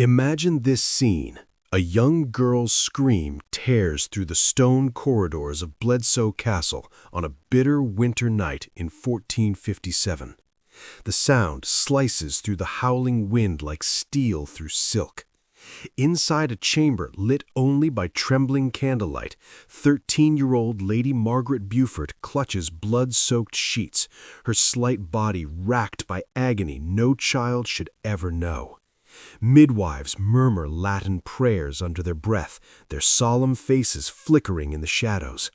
Imagine this scene. A young girl's scream tears through the stone corridors of Bledsoe Castle on a bitter winter night in 1457. The sound slices through the howling wind like steel through silk. Inside a chamber lit only by trembling candlelight, 13-year-old Lady Margaret Beaufort clutches blood-soaked sheets, her slight body racked by agony no child should ever know. Midwives murmur Latin prayers under their breath, their solemn faces flickering in the shadows.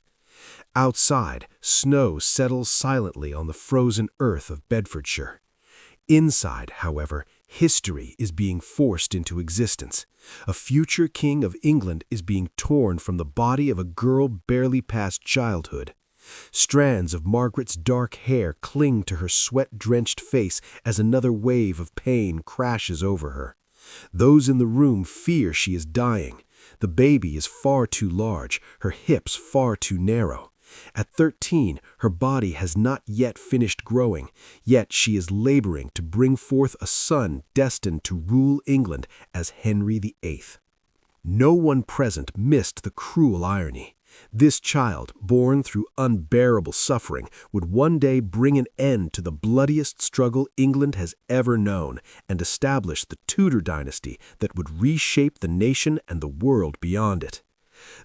Outside, snow settles silently on the frozen earth of Bedfordshire. Inside, however, history is being forced into existence. A future king of England is being torn from the body of a girl barely past childhood. Strands of Margaret's dark hair cling to her sweat-drenched face as another wave of pain crashes over her. Those in the room fear she is dying. The baby is far too large, her hips far too narrow. At 13, her body has not yet finished growing, yet she is laboring to bring forth a son destined to rule England as Henry VIII. No one present missed the cruel irony. This child, born through unbearable suffering, would one day bring an end to the bloodiest struggle England has ever known and establish the Tudor Dynasty that would reshape the nation and the world beyond it.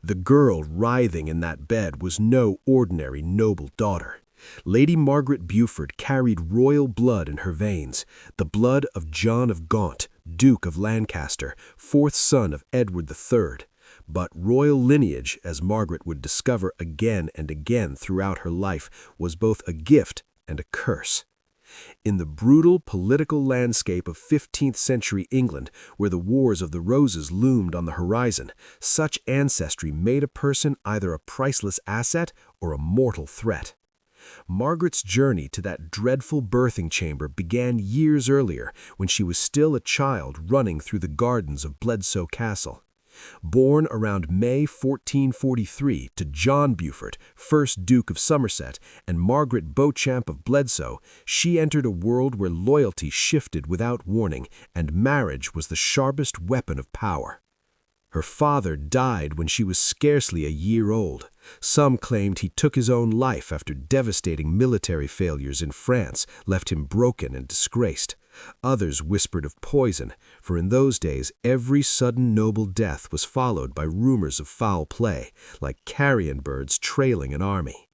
The girl writhing in that bed was no ordinary noble daughter. Lady Margaret Beaufort carried royal blood in her veins, the blood of John of Gaunt, Duke of Lancaster, fourth son of Edward III. But royal lineage, as Margaret would discover again and again throughout her life, was both a gift and a curse. In the brutal political landscape of 15th century England, where the Wars of the Roses loomed on the horizon, such ancestry made a person either a priceless asset or a mortal threat. Margaret's journey to that dreadful birthing chamber began years earlier, when she was still a child running through the gardens of Bledsoe Castle. Born around May 1443 to John Beaufort, 1st Duke of Somerset, and Margaret Beauchamp of Bledsoe, she entered a world where loyalty shifted without warning and marriage was the sharpest weapon of power. Her father died when she was scarcely a year old. Some claimed he took his own life after devastating military failures in France left him broken and disgraced. Others whispered of poison, for in those days every sudden noble death was followed by rumors of foul play, like carrion birds trailing an army.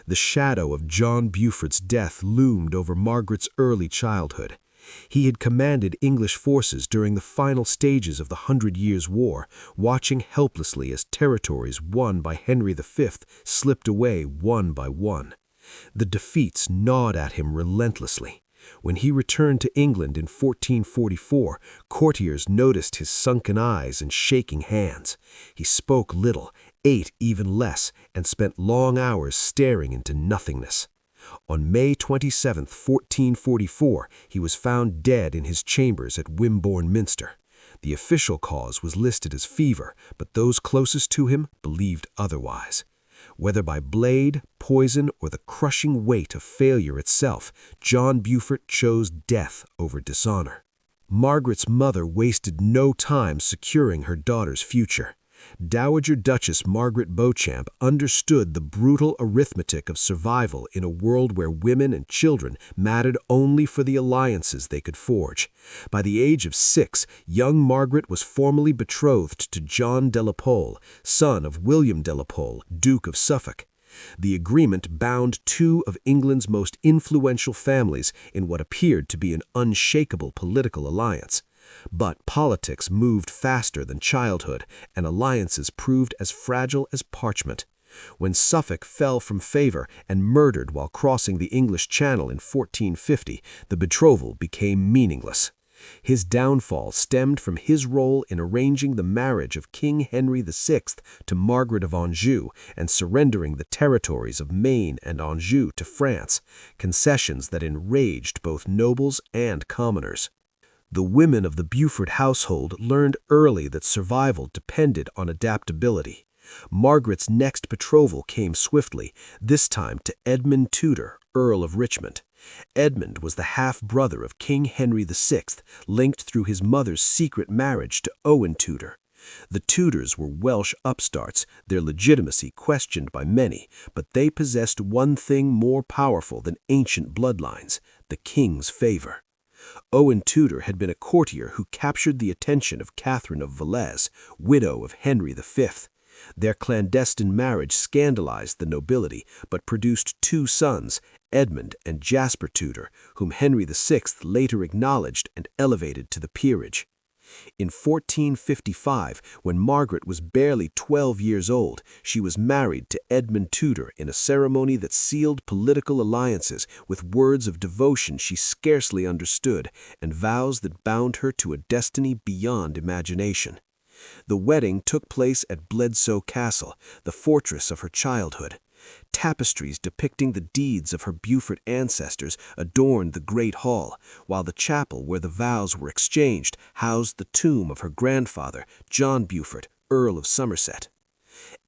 The shadow of John Beaufort's death loomed over Margaret's early childhood. He had commanded English forces during the final stages of the 100 Years' War, watching helplessly as territories won by Henry V slipped away one by one. The defeats gnawed at him relentlessly. When he returned to England in 1444, courtiers noticed his sunken eyes and shaking hands. He spoke little, ate even less, and spent long hours staring into nothingness. On May 27, 1444, he was found dead in his chambers at Wimborne Minster. The official cause was listed as fever, but those closest to him believed otherwise. Whether by blade, poison, or the crushing weight of failure itself, John Beaufort chose death over dishonor. Margaret's mother wasted no time securing her daughter's future. Dowager Duchess Margaret Beauchamp understood the brutal arithmetic of survival in a world where women and children mattered only for the alliances they could forge. By the age of 6, young Margaret was formally betrothed to John de la Pole, son of William de la Pole, Duke of Suffolk. The agreement bound two of England's most influential families in what appeared to be an unshakable political alliance. But politics moved faster than childhood, and alliances proved as fragile as parchment. When Suffolk fell from favor and murdered while crossing the English Channel in 1450, the betrothal became meaningless. His downfall stemmed from his role in arranging the marriage of King Henry VI to Margaret of Anjou and surrendering the territories of Maine and Anjou to France, concessions that enraged both nobles and commoners. The women of the Beaufort household learned early that survival depended on adaptability. Margaret's next betrothal came swiftly, this time to Edmund Tudor, Earl of Richmond. Edmund was the half-brother of King Henry VI, linked through his mother's secret marriage to Owen Tudor. The Tudors were Welsh upstarts, their legitimacy questioned by many, but they possessed one thing more powerful than ancient bloodlines: the king's favor. Owen Tudor had been a courtier who captured the attention of Catherine of Valais, widow of Henry V. Their clandestine marriage scandalized the nobility, but produced two sons, Edmund and Jasper Tudor, whom Henry VI later acknowledged and elevated to the peerage. In 1455, when Margaret was barely 12 years old, she was married to Edmund Tudor in a ceremony that sealed political alliances with words of devotion she scarcely understood and vows that bound her to a destiny beyond imagination. The wedding took place at Bledsoe Castle, the fortress of her childhood. Tapestries depicting the deeds of her Beaufort ancestors adorned the great hall, while the chapel where the vows were exchanged housed the tomb of her grandfather, John Beaufort, Earl of Somerset.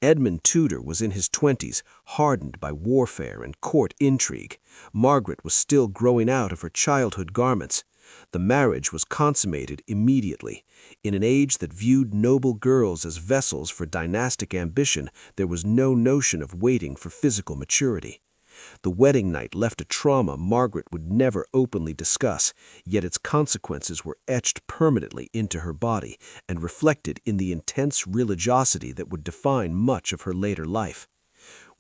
Edmund Tudor was in his 20s, hardened by warfare and court intrigue. Margaret was still growing out of her childhood garments. The marriage was consummated immediately. In an age that viewed noble girls as vessels for dynastic ambition, there was no notion of waiting for physical maturity. The wedding night left a trauma Margaret would never openly discuss, yet its consequences were etched permanently into her body and reflected in the intense religiosity that would define much of her later life.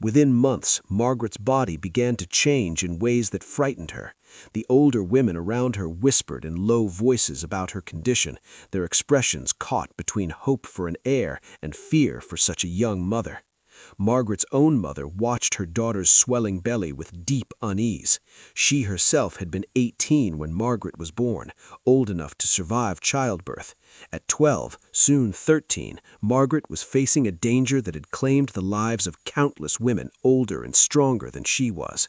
Within months, Margaret's body began to change in ways that frightened her. The older women around her whispered in low voices about her condition, their expressions caught between hope for an heir and fear for such a young mother. Margaret's own mother watched her daughter's swelling belly with deep unease. She herself had been 18 when Margaret was born, old enough to survive childbirth. At 12, soon 13, Margaret was facing a danger that had claimed the lives of countless women older and stronger than she was.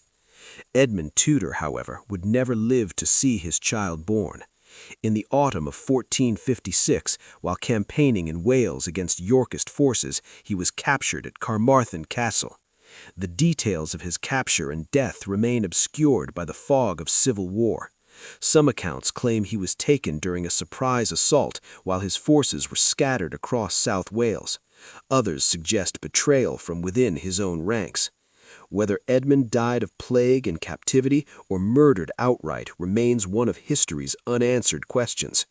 Edmund Tudor, however, would never live to see his child born. In the autumn of 1456, while campaigning in Wales against Yorkist forces, he was captured at Carmarthen Castle. The details of his capture and death remain obscured by the fog of civil war. Some accounts claim he was taken during a surprise assault while his forces were scattered across South Wales. Others suggest betrayal from within his own ranks. Whether Edmund died of plague and captivity or murdered outright remains one of history's unanswered questions.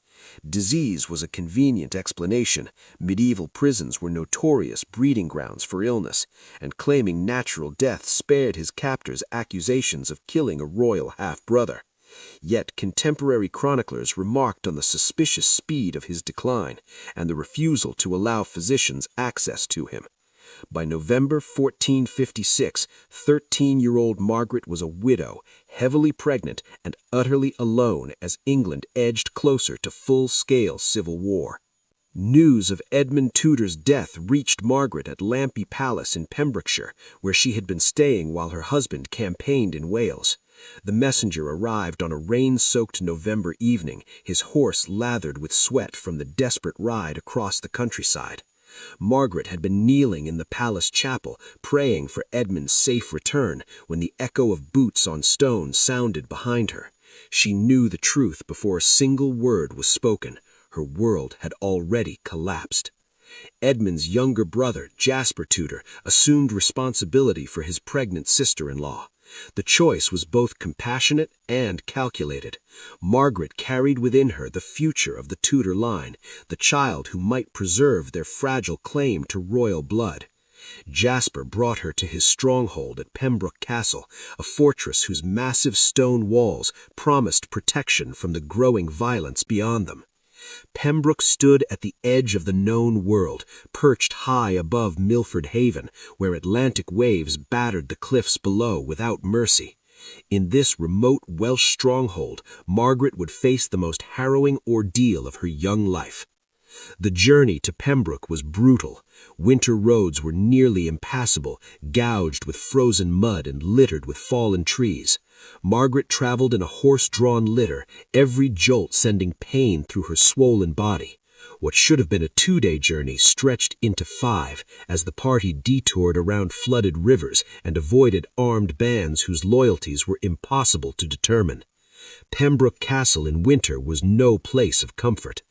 Disease was a convenient explanation. Medieval prisons were notorious breeding grounds for illness, and claiming natural death spared his captors accusations of killing a royal half-brother. Yet contemporary chroniclers remarked on the suspicious speed of his decline and the refusal to allow physicians access to him. By November 1456, 13-year-old Margaret was a widow, heavily pregnant, and utterly alone as England edged closer to full-scale civil war. News of Edmund Tudor's death reached Margaret at Lampy Palace in Pembrokeshire, where she had been staying while her husband campaigned in Wales. The messenger arrived on a rain-soaked November evening, his horse lathered with sweat from the desperate ride across the countryside. Margaret had been kneeling in the palace chapel, praying for Edmund's safe return, when the echo of boots on stone sounded behind her. She knew the truth before a single word was spoken. Her world had already collapsed. Edmund's younger brother, Jasper Tudor, assumed responsibility for his pregnant sister-in-law. The choice was both compassionate and calculated. Margaret carried within her the future of the Tudor line, the child who might preserve their fragile claim to royal blood. Jasper brought her to his stronghold at Pembroke Castle, a fortress whose massive stone walls promised protection from the growing violence beyond them. Pembroke stood at the edge of the known world, perched high above Milford Haven, where Atlantic waves battered the cliffs below without mercy. In this remote Welsh stronghold, Margaret would face the most harrowing ordeal of her young life. The journey to Pembroke was brutal. Winter roads were nearly impassable, gouged with frozen mud and littered with fallen trees. Margaret traveled in a horse-drawn litter, every jolt sending pain through her swollen body. What should have been a 2-day journey stretched into 5 as the party detoured around flooded rivers and avoided armed bands whose loyalties were impossible to determine. Pembroke Castle in winter was no place of comfort.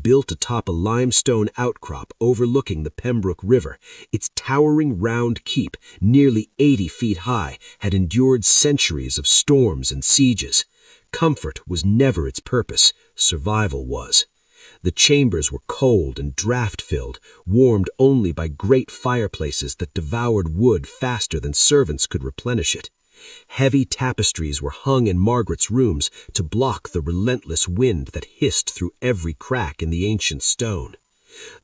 Built atop a limestone outcrop overlooking the Pembroke River, its towering round keep, nearly 80 feet high, had endured centuries of storms and sieges. Comfort was never its purpose, survival was. The chambers were cold and draught-filled, warmed only by great fireplaces that devoured wood faster than servants could replenish it. Heavy tapestries were hung in Margaret's rooms to block the relentless wind that hissed through every crack in the ancient stone.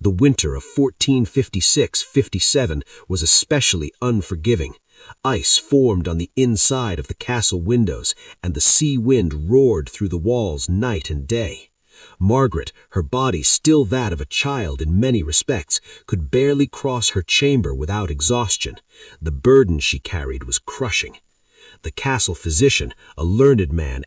The winter of 1456-57 was especially unforgiving. Ice formed on the inside of the castle windows, and the sea wind roared through the walls night and day. Margaret, her body still that of a child in many respects, could barely cross her chamber without exhaustion. The burden she carried was crushing. The castle physician, a learned man